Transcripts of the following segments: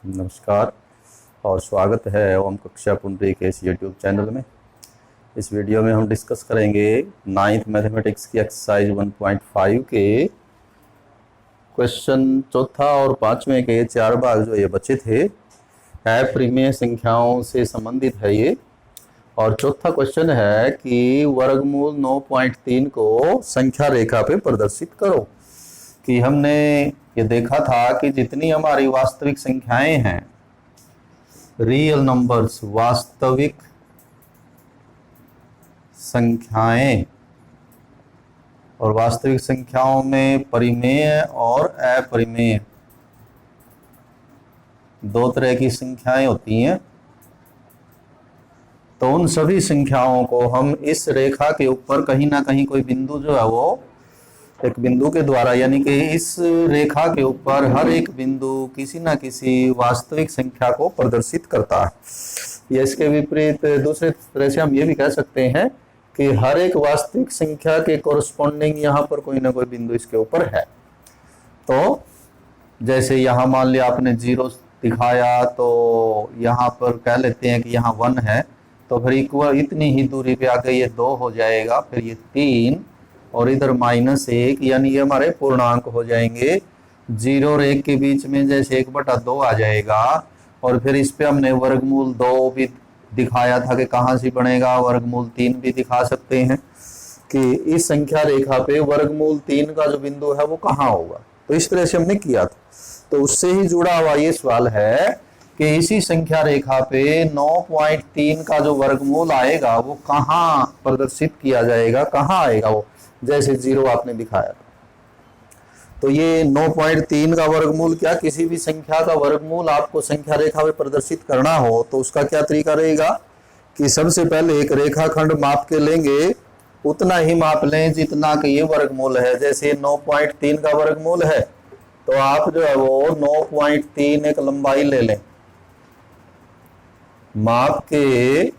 नमस्कार और स्वागत है ओम कक्षा पुंडरी के इस यूट्यूब चैनल में। इस वीडियो में हम डिस्कस करेंगे 9th मैथमेटिक्स की एक्सरसाइज 1.5 के क्वेश्चन चौथा और पांचवें के चार भाग जो ये बचे थे। अप्रिमेय संख्याओं से संबंधित है ये। और चौथा क्वेश्चन है कि वर्गमूल 9.3 को संख्या रेखा पे प्रदर्शित करो। कि हमने ये देखा था कि जितनी हमारी वास्तविक संख्याएं हैं, रियल नंबर्स, वास्तविक संख्याएं, और वास्तविक संख्याओं में परिमेय और अपरिमेय दो तरह की संख्याएं होती हैं। तो उन सभी संख्याओं को हम इस रेखा के ऊपर कहीं ना कहीं कोई बिंदु जो है वो एक बिंदु के द्वारा, यानी कि इस रेखा के ऊपर हर एक बिंदु किसी ना किसी वास्तविक संख्या को प्रदर्शित करता है। या इसके विपरीत दूसरे तरह से हम ये भी कह सकते हैं कि हर एक वास्तविक संख्या के कोरस्पॉन्डिंग यहाँ पर कोई ना कोई बिंदु इसके ऊपर है। तो जैसे यहाँ मान लिया आपने 0 दिखाया, तो यहाँ पर कह लेते हैं कि यहाँ 1 है, तो फिर इक्वल इतनी ही दूरी पे आके ये 2 हो जाएगा, फिर ये 3 और इधर -1, यानी ये हमारे पूर्णांक हो जाएंगे। 0 और 1 के बीच में जैसे 1/2 आ जाएगा। और फिर इस पे हमने वर्गमूल 2 भी दिखाया था कि कहाँ से बनेगा, वर्गमूल 3 भी दिखा सकते हैं कि इस संख्या रेखा पे वर्गमूल 3 का जो बिंदु है वो कहाँ होगा। तो इस तरह से हमने किया था। तो उससे ही जुड़ा हुआ ये सवाल है कि इसी संख्या रेखा पे 9.3 का जो वर्गमूल आएगा वो कहाँ प्रदर्शित किया जाएगा, कहाँ आएगा वो, जैसे 0 आपने दिखाया। तो ये 9.3 का वर्गमूल क्या, किसी भी संख्या का वर्गमूल आपको संख्या रेखा में प्रदर्शित करना हो तो उसका क्या तरीका रहेगा कि सबसे पहले एक रेखाखंड माप के लेंगे, उतना ही माप लें जितना कि ये वर्गमूल है। जैसे 9.3 का वर्गमूल है तो आप जो है वो 9.3 एक लंबाई ले लें, माप के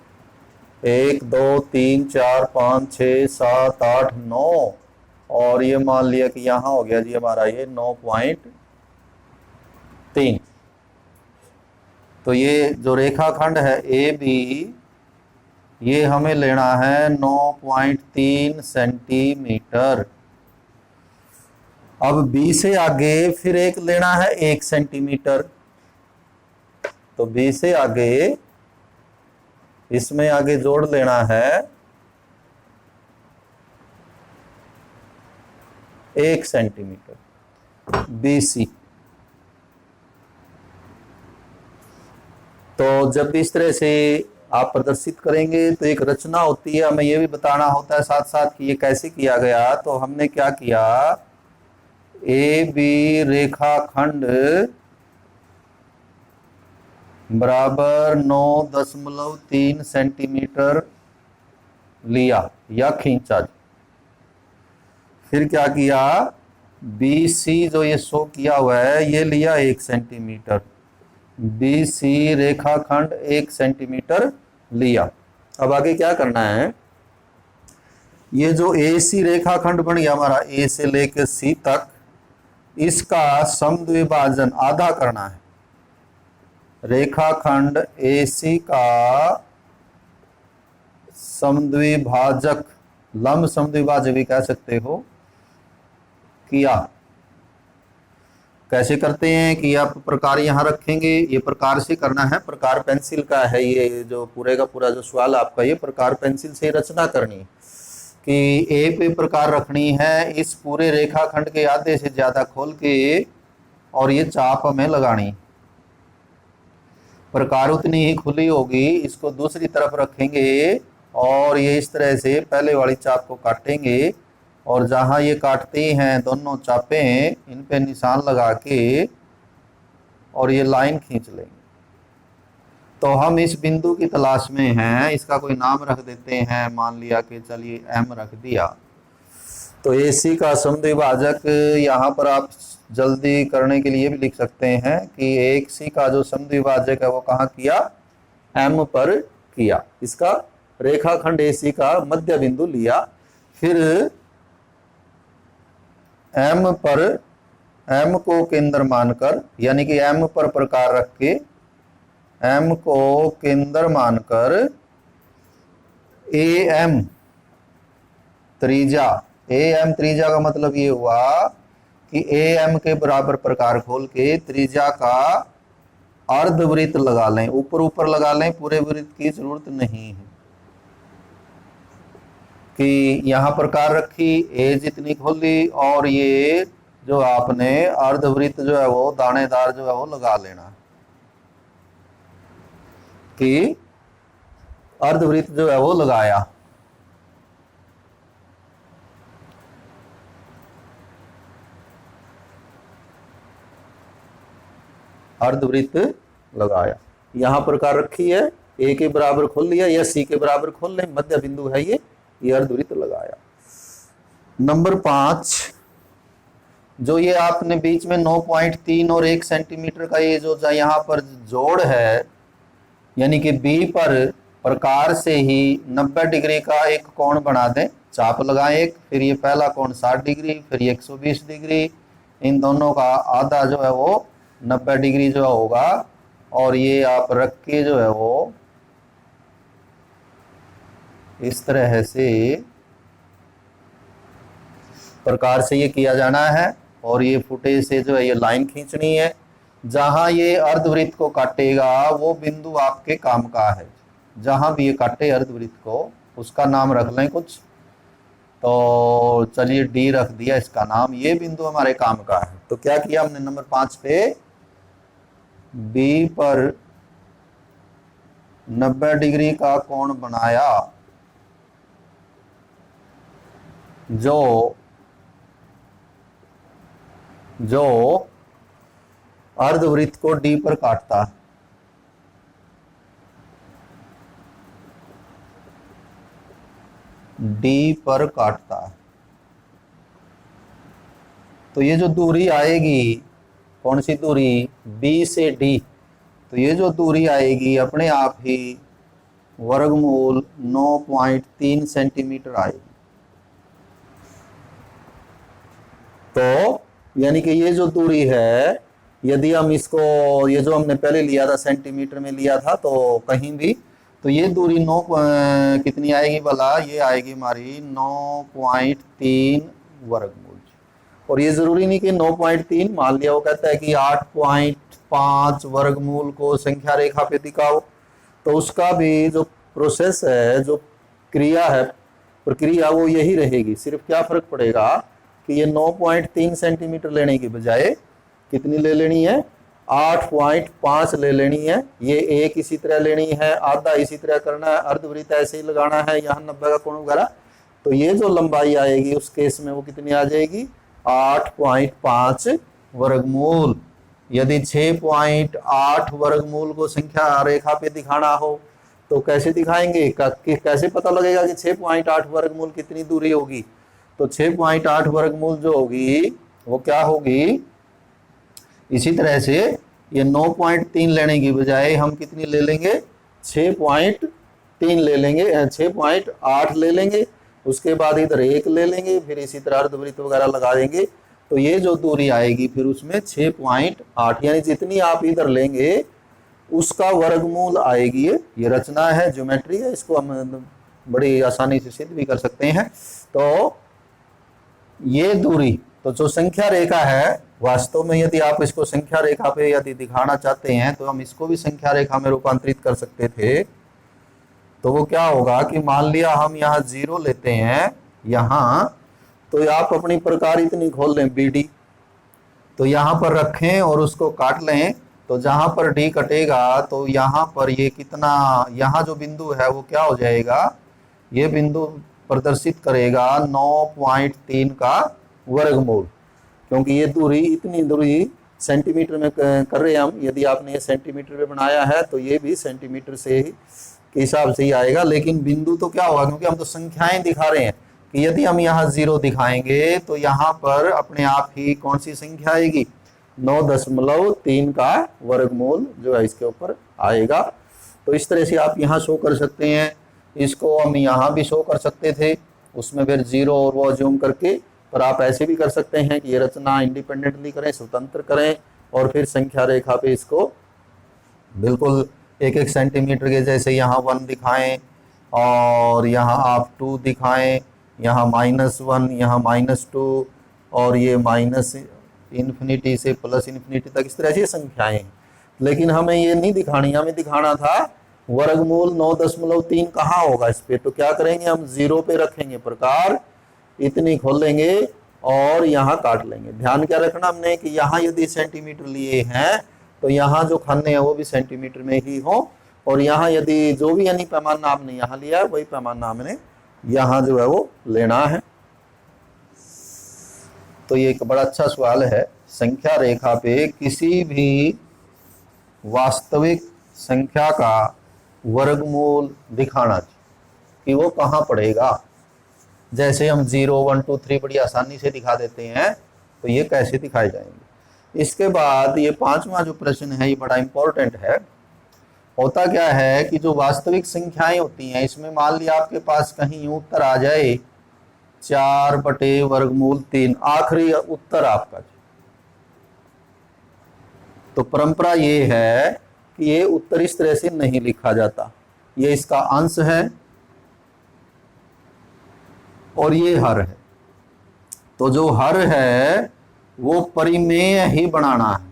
1 2 3 4 5 6 7 8 9, और ये मान लिया कि यहां हो गया जी हमारा ये 9.3। तो ये जो रेखाखंड है ए बी, ये हमें लेना है 9.3 सेंटीमीटर। अब बी से आगे फिर एक लेना है 1 सेंटीमीटर। तो बी से आगे इसमें आगे जोड़ लेना है 1 सेंटीमीटर BC। तो जब भी इस तरह से आप प्रदर्शित करेंगे तो एक रचना होती है, हमें यह भी बताना होता है साथ साथ कि ये कैसे किया गया। तो हमने क्या किया, AB रेखाखंड बराबर 9.3 सेंटीमीटर लिया या खींचा। फिर क्या किया, BC जो ये शो किया हुआ है ये लिया 1 सेंटीमीटर, BC रेखाखंड 1 सेंटीमीटर लिया। अब आगे क्या करना है, ये जो AC रेखाखंड बन गया हमारा A से लेकर C तक, इसका समद्विभाजन आधा करना है। रेखाखंड AC का समद्विभाजक, लंब समद्विभाजक भी कह सकते हो, किया। कैसे करते हैं कि आप प्रकार यहां रखेंगे, ये प्रकार से करना है, प्रकार पेंसिल का है। ये जो पूरे का पूरा जो सवाल आपका, ये प्रकार पेंसिल से रचना करनी है कि ए पे प्रकार रखनी है इस पूरे रेखाखंड के आधे से ज्यादा खोल के, और ये चाप हमें लगानी। प्रकार उतनी ही खुली होगी, इसको दूसरी तरफ रखेंगे और ये इस तरह से पहले वाली चाप को काटेंगे, और जहां ये काटती हैं दोनों चापें, इन पे निशान लगा के और ये लाइन खींच लेंगे। तो हम इस बिंदु की तलाश में हैं, इसका कोई नाम रख देते हैं, मान लिया कि चलिए M रख दिया। तो AC का समद्विभाजक यहाँ पर आप जल्दी करने के लिए भी लिख सकते हैं कि 1C का जो समद्विभाजक है वो कहाँ किया, M पर किया। इसका रेखाखंड AC का मध्य बिंदु लिया, फिर M पर m को केंद्र मानकर, यानी कि m पर प्रकार रख के m को केंद्र मानकर am त्रिज्या, am त्रिज्या का मतलब ये हुआ कि am के बराबर प्रकार खोल के त्रिज्या का अर्धवृत्त लगा लें, ऊपर ऊपर लगा लें, पूरे वृत्त की जरूरत नहीं है। कि यहां प्रकार रखी, ए जितनी खोली और ये जो आपने अर्धवृत्त जो है वो दानेदार जो है वो लगा लेना। कि अर्धवृत्त जो है वो लगाया। अर्धवृत्त लगाया, यहां प्रकार रखी है, ए के बराबर खोल लिया या सी के बराबर खोल लें, मध्य बिंदु है ये अर्धवृत्त लगाया। नंबर 5, जो ये आपने बीच में 9.3 और 1 सेंटीमीटर का ये जो यहाँ पर जोड़ है, यानी कि बी पर प्रकार से ही 90 डिग्री का एक कोण बना दें, चाप लगाएं एक, फिर ये पहला कोण 60 डिग्री, फिर ये 120 डिग्री, इन दोनों का आधा जो है वो 90 डिग्री जो होगा, और ये आप रख के जो है वो इस तरह से प्रकार से ये किया जाना है। और ये फुटेज से जो है ये लाइन खींचनी है, जहां ये अर्धवृत्त को काटेगा वो बिंदु आपके काम का है। जहां भी ये काटे अर्धवृत्त को, उसका नाम रख लें कुछ, तो चलिए डी रख दिया इसका नाम, ये बिंदु हमारे काम का है। तो क्या किया हमने नंबर 5 पे, बी पर 90 डिग्री का कोण बनाया, जो अर्धवृत्त को डी पर काटता। डी पर काटता। तो ये जो दूरी आएगी, कौन सी दूरी, बी से डी, तो ये जो दूरी आएगी अपने आप ही वर्गमूल 9.3 सेंटीमीटर आएगी। तो यानी कि ये जो दूरी है, यदि हम इसको, ये जो हमने पहले लिया था सेंटीमीटर में लिया था, तो कहीं भी, तो ये दूरी 9 कितनी आएगी भला, ये आएगी हमारी 9.3 वर्गमूल। और ये जरूरी नहीं कि 9.3, मान लिया वो कहता है कि 8.5 वर्गमूल को संख्या रेखा पे दिखाओ, तो उसका भी जो प्रोसेस है, जो क्रिया है, प्रक्रिया, वो यही रहेगी। सिर्फ क्या फर्क पड़ेगा कि ये 9.3 सेंटीमीटर लेने की बजाय कितनी ले लेनी है, 8.5 ले लेनी है। ये एक इसी तरह लेनी है, आधा इसी तरह करना है, अर्धवृत्त ऐसे ही लगाना है, यहाँ 90 का कोण वगैरह। तो ये जो लंबाई आएगी उस केस में वो कितनी आ जाएगी, 8.5 वर्गमूल। यदि 6.8 वर्गमूल को संख्या रेखा पे दिखाना हो तो कैसे दिखाएंगे, कैसे पता लगेगा कि 6.8 वर्गमूल कितनी दूरी होगी। तो 6.8 वर्गमूल जो होगी वो क्या होगी, इसी तरह से ये 9.3 लेने की बजाय हम कितनी ले लेंगे, 6.3 ले लेंगे, 6.8 ले लेंगे, उसके बाद इधर 1 ले लेंगे, फिर इसी तरह अर्धवृत्त वगैरह लगा देंगे। तो ये जो दूरी आएगी फिर उसमें 6.8, यानी जितनी आप इधर लेंगे उसका वर्गमूल आएगी। ये रचना है, ज्योमेट्री है, इसको हम बड़ी आसानी से सिद्ध भी कर सकते हैं। तो ये दूरी, तो जो संख्या रेखा है, वास्तव में यदि आप इसको संख्या रेखा पे यदि दिखाना चाहते हैं तो हम इसको भी संख्या रेखा में रूपांतरित कर सकते थे। तो वो क्या होगा कि मान लिया हम यहाँ 0 लेते हैं यहाँ, तो आप अपनी प्रकार इतनी खोल लें BD, तो यहाँ पर रखें और उसको काट लें। तो जहाँ पर D कटेगा तो यहाँ पर ये कितना, यहाँ जो बिंदु है वो क्या हो जाएगा, ये बिंदु प्रदर्शित करेगा 9.3 का वर्गमूल, क्योंकि ये दूरी, इतनी दूरी सेंटीमीटर में कर रहे हैं हम। यदि आपने ये सेंटीमीटर में बनाया है तो ये भी सेंटीमीटर से ही के हिसाब से ही आएगा। लेकिन बिंदु तो क्या होगा, क्योंकि हम तो संख्याएं दिखा रहे हैं, कि यदि हम यहाँ 0 दिखाएंगे तो यहाँ पर अपने आप ही कौन सी संख्या आएगी, 9.3 का वर्गमूल जो है इसके ऊपर आएगा। तो इस तरह से आप यहाँ शो कर सकते हैं, इसको हम यहाँ भी शो कर सकते थे, उसमें फिर 0 और वो जूम करके पर आप ऐसे भी कर सकते हैं कि ये रचना इंडिपेंडेंटली करें, स्वतंत्र करें, और फिर संख्या रेखा पे इसको बिल्कुल 1-1 सेंटीमीटर के, जैसे यहाँ 1 दिखाएं और यहाँ आप 2 दिखाएं, यहाँ -1, यहाँ -2, और ये -इन्फिनिटी से +इन्फिनिटी तक, इस तरह से संख्याएं हैं। लेकिन हमें ये नहीं दिखानी, हमें दिखाना था वर्गमूल 9.3 कहाँ होगा इस पे। तो क्या करेंगे, हम 0 पे रखेंगे प्रकार, इतनी खोलेंगे और यहाँ काट लेंगे। ध्यान क्या रखना हमने कि यहाँ यदि सेंटीमीटर लिए हैं तो यहाँ जो खाने हैं वो भी सेंटीमीटर में ही हो, और यहाँ यदि जो भी यानी पैमाना आपने यहाँ लिया है वही पैमाना हमने यहाँ जो है वो लेना है। तो ये एक बड़ा अच्छा सवाल है, संख्या रेखा पे किसी भी वास्तविक संख्या का वर्गमूल दिखाना चाहिए कि वो कहाँ पड़ेगा। जैसे हम 0, 1, 2, 3 बड़ी आसानी से दिखा देते हैं, तो ये कैसे दिखाए जाएंगे। इसके बाद ये 5वां जो प्रश्न है ये बड़ा इंपॉर्टेंट है। होता क्या है कि जो वास्तविक संख्याएं होती हैं, इसमें मान लिया आपके पास कहीं यूं उत्तर आ जाए 4/√3, आखिरी उत्तर आपका। तो परंपरा ये है कि ये उत्तर इस तरह से नहीं लिखा जाता, ये इसका अंश है और ये हर है। तो जो हर है वो परिमेय ही बनाना है।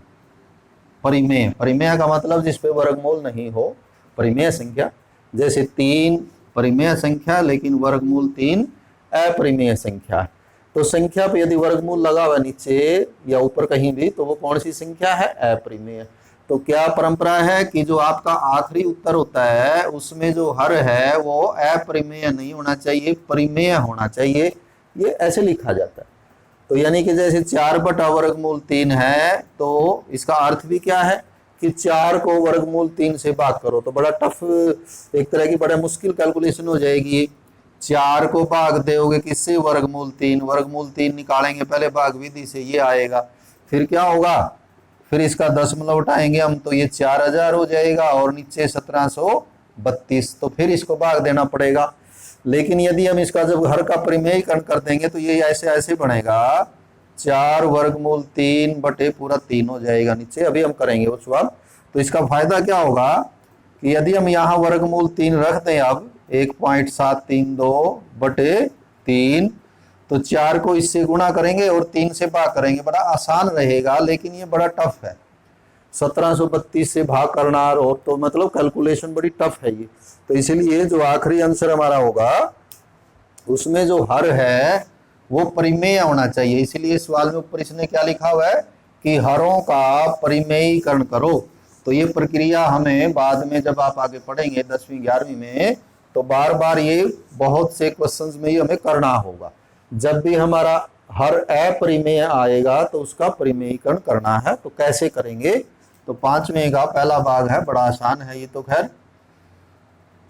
परिमेय, परिमेय का मतलब जिस पे वर्गमूल नहीं हो, परिमेय संख्या। जैसे 3 परिमेय संख्या लेकिन वर्गमूल 3 अपरिमेय संख्या है। तो संख्या पे यदि वर्गमूल लगा हुआ नीचे या ऊपर कहीं भी, तो वो कौन सी संख्या है, अपरिमेय। तो क्या परंपरा है कि जो आपका आखिरी उत्तर होता है उसमें जो हर है वो अपरिमेय नहीं होना चाहिए, परिमेय होना चाहिए, ये ऐसे लिखा जाता है। तो यानी कि जैसे 4/√3 है, तो इसका अर्थ भी क्या है कि 4 को वर्गमूल 3 से भाग करो। तो बड़ा टफ, एक तरह की बड़ा मुश्किल कैलकुलेशन हो जाएगी। 4 को भाग दोगे किससे, वर्गमूल 3, वर्गमूल 3 निकालेंगे पहले भाग विधि से, ये आएगा। फिर क्या होगा, फिर इसका दशमलव उठाएंगे हम, तो ये 4000 हो जाएगा और नीचे 1732, तो फिर इसको भाग देना पड़ेगा। लेकिन यदि हम इसका जब हर का परिमेयीकरण कर देंगे तो ये ऐसे ऐसे बनेगा, 4/3 हो जाएगा नीचे। अभी हम करेंगे वो सवाल। तो इसका फायदा क्या होगा कि यदि हम यहाँ वर्गमूल 3 रख दें, अब 1.732/3, तो 4 को इससे गुणा करेंगे और 3 से भाग करेंगे, बड़ा आसान रहेगा। लेकिन ये बड़ा टफ है, 1732 से भाग करना, और तो मतलब कैलकुलेशन बड़ी टफ है ये। तो इसीलिए जो आखिरी आंसर हमारा होगा उसमें जो हर है वो परिमेय होना चाहिए। इसीलिए सवाल में ऊपर इसने क्या लिखा हुआ है कि हरों का परिमेयीकरण करो। तो ये प्रक्रिया हमें बाद में जब आप आगे पढ़ेंगे 10वीं 11वीं में, तो बार बार ये बहुत से क्वेश्चंस में ये हमें करना होगा। जब भी हमारा हर अपरिमेय आएगा तो उसका परिमेयीकरण करना है। तो कैसे करेंगे, तो 5वें का पहला भाग है, बड़ा आसान है ये। तो खैर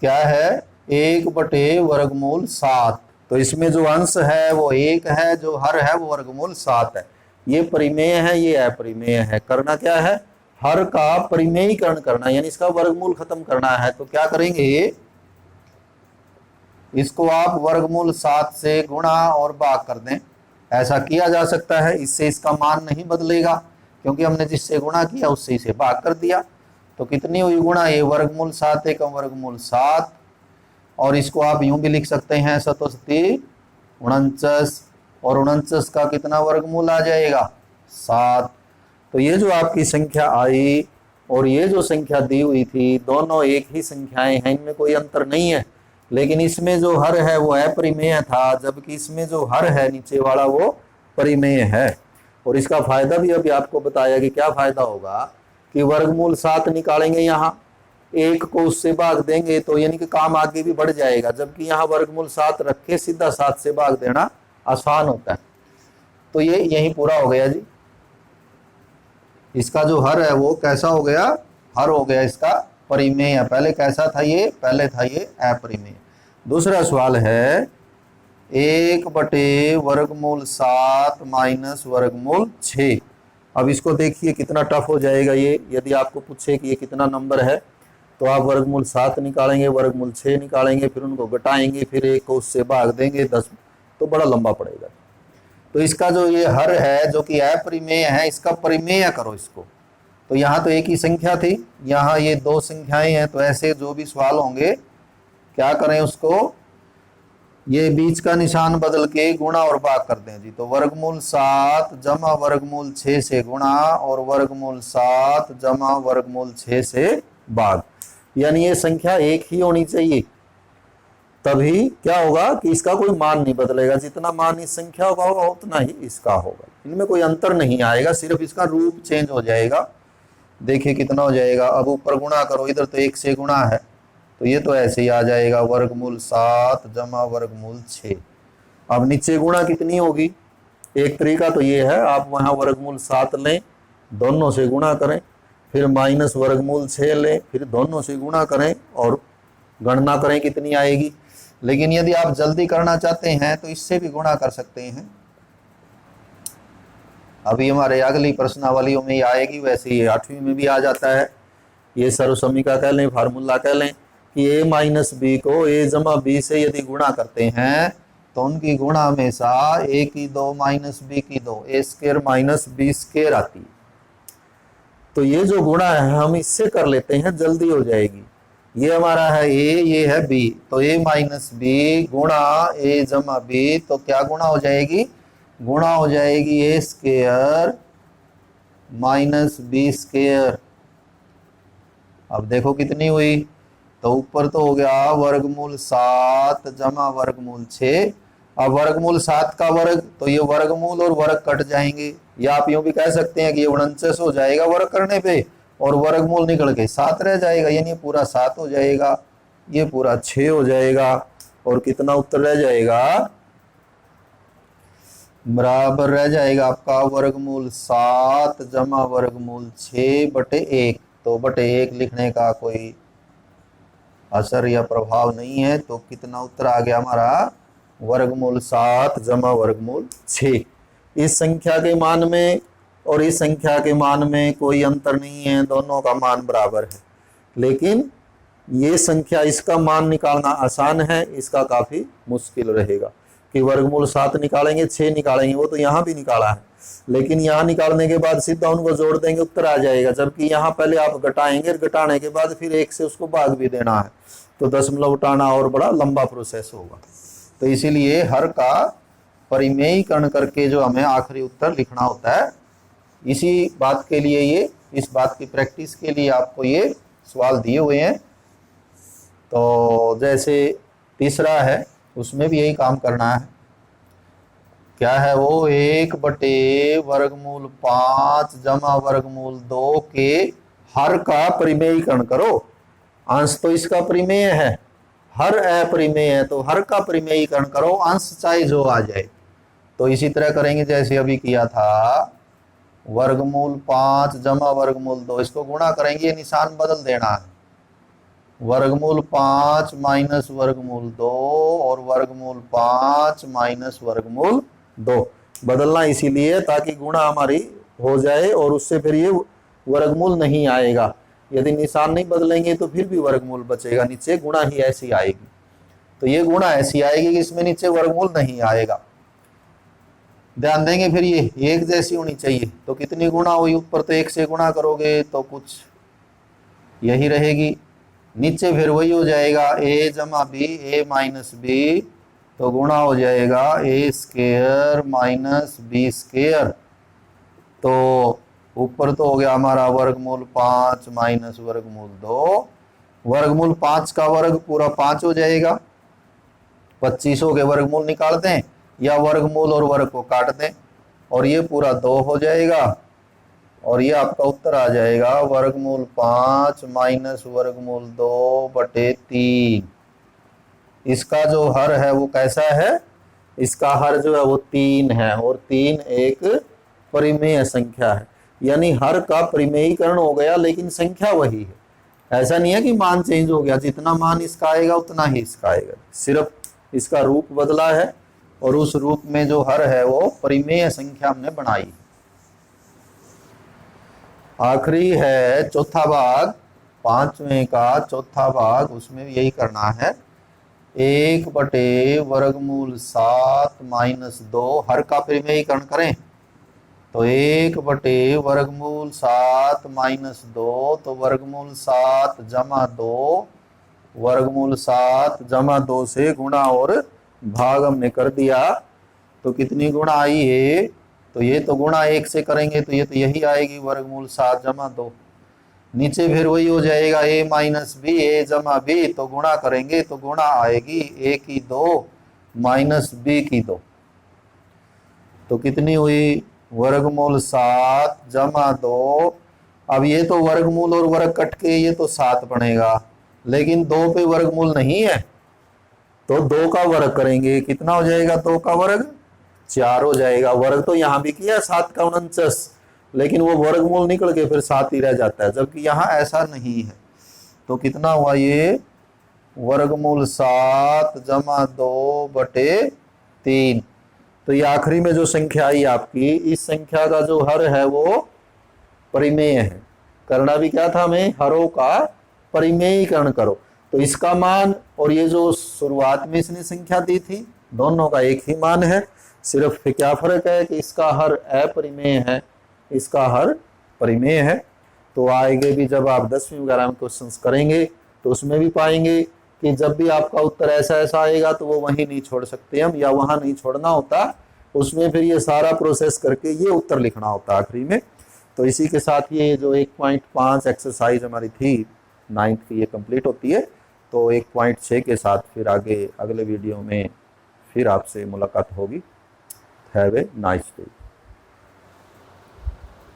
क्या है, 1/√7। तो इसमें जो अंश है वो 1 है, जो हर है वो वर्गमूल 7 है। ये परिमेय है, ये अपरिमेय है। करना क्या है, हर का परिमेयीकरण करना, यानी इसका वर्गमूल खत्म करना है। तो क्या करेंगे, इसको आप वर्गमूल 7 से गुणा और भाग कर दें। ऐसा किया जा सकता है, इससे इसका मान नहीं बदलेगा क्योंकि हमने जिससे गुणा किया उससे इसे भाग कर दिया। तो कितनी हुई गुणा, ये वर्गमूल 7 एकम वर्गमूल 7। और इसको आप यूं भी लिख सकते हैं 7 49, और 49 का कितना वर्गमूल आ जाएगा, 7। तो ये जो आपकी संख्या आई और ये जो संख्या दी हुई थी, दोनों एक ही संख्याएं हैं, इनमें कोई अंतर नहीं है। लेकिन इसमें जो हर है वो अपरिमेय था, जबकि इसमें जो हर है नीचे वाला वो परिमेय है। और इसका फायदा भी अभी आपको बताया कि क्या फायदा होगा कि वर्गमूल 7 निकालेंगे, यहाँ 1 को उससे भाग देंगे, तो यानी कि काम आगे भी बढ़ जाएगा। जबकि यहाँ वर्गमूल 7 रखे सीधा 7 से भाग देना आसान होता है। तो ये यही पूरा हो गया जी। इसका जो हर है वो कैसा हो गया, हर हो गया इसका परिमेय। पहले कैसा था ये, पहले था ये अपरिमेय। दूसरा सवाल है 1/√7 माइनस वर्गमूल 6। अब इसको देखिए कितना टफ हो जाएगा ये। यदि आपको पूछे कि ये कितना नंबर है, तो आप वर्गमूल 7 निकालेंगे, वर्गमूल 6 निकालेंगे, फिर उनको घटाएंगे, फिर 1 को उससे भाग देंगे 10, तो बड़ा लंबा पड़ेगा। तो इसका जो ये हर है जो कि अपरिमेय है, इसका परिमेय करो इसको। तो यहाँ तो एक ही संख्या थी, यहाँ ये दो संख्याएं हैं, तो ऐसे जो भी सवाल होंगे क्या करें उसको, ये बीच का निशान बदल के गुणा और भाग कर दें जी। तो वर्गमूल 7 जमा वर्गमूल 6 से गुणा और वर्गमूल 7 जमा वर्गमूल 6 से भाग, यानी ये संख्या एक ही होनी चाहिए, तभी क्या होगा कि इसका कोई मान नहीं बदलेगा, जितना मान इस संख्या का होगा उतना ही इसका होगा, इनमें कोई अंतर नहीं आएगा, सिर्फ इसका रूप चेंज हो जाएगा। देखिए कितना हो जाएगा, अब ऊपर गुणा करो, इधर तो 1 से गुणा है तो ये तो ऐसे ही आ जाएगा वर्गमूल 7 जमा वर्गमूल 6। अब नीचे गुणा कितनी होगी, एक तरीका तो ये है, आप वहां वर्गमूल 7 लें, दोनों से गुणा करें, फिर माइनस वर्गमूल 6 लें, फिर दोनों से गुणा करें और गणना करें कितनी आएगी। लेकिन यदि आप जल्दी करना चाहते हैं तो इससे भी गुणा कर सकते हैं। अभी हमारे अगली प्रश्नावलियों में ये आएगी, वैसे ही 8वीं में भी आ जाता है। ये सर्वसमीका कह लें, फार्मूला कह लें कि a माइनस बी को a जमा बी से यदि गुणा करते हैं तो उनकी गुणा हमेशा a की 2 माइनस बी की 2 a square minus b square आती है। तो ये जो गुणा है हम इससे कर लेते हैं, जल्दी हो जाएगी। ये हमारा है a, ये है b, तो a माइनस बी गुणा a जमा बी, तो क्या गुणा हो जाएगी, गुणा हो जाएगी a square minus b square. अब देखो कितनी हुई, तो ऊपर तो हो गया वर्गमूल 7 जमा वर्गमूल 6। अब वर्गमूल 7 का वर्ग, तो ये वर्गमूल और वर्ग कट जाएंगे, या आप यूं भी कह सकते हैं कि ये 49 हो जाएगा वर्ग करने पे, और वर्गमूल निकल के 7 रह जाएगा, यानी पूरा 7 हो जाएगा, ये पूरा 6 हो जाएगा, और कितना उत्तर रह जाएगा, बराबर रह जाएगा आपका वर्गमूल 7 जमा वर्गमूल 6 बटे 1। तो बटे 1 लिखने का कोई असर या प्रभाव नहीं है, तो कितना उत्तर आ गया हमारा, वर्गमूल 7 जमा वर्गमूल 6। इस संख्या के मान में और इस संख्या के मान में कोई अंतर नहीं है, दोनों का मान बराबर है। लेकिन ये संख्या, इसका मान निकालना आसान है, इसका काफी मुश्किल रहेगा कि वर्गमूल 7 निकालेंगे 6 निकालेंगे, वो तो यहाँ भी निकाला है, लेकिन यहाँ निकालने के बाद सीधा उनको जोड़ देंगे उत्तर आ जाएगा, जबकि यहाँ पहले आप घटाएंगे, घटाने के बाद फिर 1 से उसको भाग भी देना है, तो दशमलव उठाना और बड़ा लंबा प्रोसेस होगा। तो इसीलिए हर का परिमेयीकरण करके जो हमें आखिरी उत्तर लिखना होता है, इसी बात के लिए ये, इस बात की प्रैक्टिस के लिए आपको ये सवाल दिए हुए हैं। तो जैसे तीसरा है उसमें भी यही काम करना है, क्या है वो, 1 बटे वर्गमूल 5 जमा वर्गमूल 2 के हर का परिमेयीकरण करो। अंश तो इसका परिमेय है, हर अपरिमेय है, तो हर का परिमेयीकरण करो, अंश चाहे जो आ जाए। तो इसी तरह करेंगे जैसे अभी किया था, वर्गमूल 5 जमा वर्गमूल 2, इसको गुणा करेंगे, निशान बदल देना है, वर्गमूल 5 माइनस वर्गमूल 2 और वर्गमूल 5 माइनस वर्गमूल 2 बदलना इसीलिए ताकि गुणा हमारी हो जाए और उससे फिर ये वर्गमूल नहीं आएगा। यदि निशान नहीं बदलेंगे तो फिर भी वर्गमूल बचेगा, नीचे गुणा ही ऐसी आएगी। तो ये गुणा ऐसी आएगी कि इसमें नीचे वर्गमूल नहीं आएगा। ध्यान देंगे फिर ये एक जैसी होनी चाहिए। तो कितनी गुणा हुई, ऊपर तो 1 से गुणा करोगे तो कुछ यही रहेगी, नीचे फिर वही हो जाएगा a जमा बी, a माइनस बी, तो गुणा हो जाएगा a square minus b square. तो ऊपर तो हो गया हमारा वर्गमूल 5 माइनस वर्गमूल 2, वर्गमूल 5 का वर्ग पूरा 5 हो जाएगा, 25 के वर्गमूल निकाल दें या वर्गमूल और वर्ग को काट दें और ये पूरा 2 हो जाएगा, और ये आपका उत्तर आ जाएगा वर्गमूल 5 माइनस वर्गमूल 2 बटे 3। इसका जो हर है वो कैसा है, इसका हर जो है वो 3 है, और 3 एक परिमेय संख्या है, यानी हर का परिमेयीकरण हो गया लेकिन संख्या वही है। ऐसा नहीं है कि मान चेंज हो गया, जितना मान इसका आएगा उतना ही इसका आएगा, सिर्फ इसका रूप बदला है और उस रूप में जो हर है वो परिमेय संख्या हमने बनाई। आखिरी है चौथा भाग, 5वें का चौथा भाग, उसमें यही करना है 1/7 माइनस 2, हर का परिमेयीकरण करें तो 1/7 माइनस 2, तो वर्गमूल 7 जमा 2, वर्गमूल 7 जमा 2 से गुणा और भाग हमने कर दिया। तो कितनी गुणा आई है, तो ये तो गुणा 1 से करेंगे तो ये तो यही आएगी वर्गमूल 7 जमा 2। नीचे फिर वही हो जाएगा a माइनस बी, ए जमा बी, तो गुणा करेंगे तो गुणा आएगी a की 2 माइनस b की 2। तो कितनी हुई, वर्गमूल 7 जमा 2। अब ये तो वर्गमूल और वर्ग कट के ये तो 7 बनेगा, लेकिन 2 पे वर्गमूल नहीं है तो 2 का वर्ग करेंगे, कितना हो जाएगा 2 का वर्ग, 4 हो जाएगा। वर्ग तो यहाँ भी किया 7 का 49, लेकिन वो वर्गमूल निकल के फिर 7 ही रह जाता है, जबकि यहाँ ऐसा नहीं है। तो कितना हुआ ये, वर्गमूल 7 जमा 2/3। तो ये आखिरी में जो संख्या आई आपकी, इस संख्या का जो हर है वो परिमेय है। करना भी क्या था हमें, हरों का परिमेयीकरण करो। तो इसका मान और ये जो शुरुआत में इसने संख्या दी थी, दोनों का एक ही मान है, सिर्फ क्या फर्क है कि इसका हर अपरिमेय है, इसका हर परिमेय है। तो आगे भी जब आप 10वीं वगैरह में क्वेश्चंस करेंगे तो उसमें भी पाएंगे कि जब भी आपका उत्तर ऐसा ऐसा आएगा तो वो वहीं नहीं छोड़ सकते हम, या वहां नहीं छोड़ना होता, उसमें फिर ये सारा प्रोसेस करके ये उत्तर लिखना होता आखिरी में। तो इसी के साथ ये जो 1.5 एक्सरसाइज हमारी थी 9th की, ये कंप्लीट होती है। तो 1.6 के साथ फिर आगे अगले वीडियो में फिर आपसे मुलाकात होगी। Have a nice day.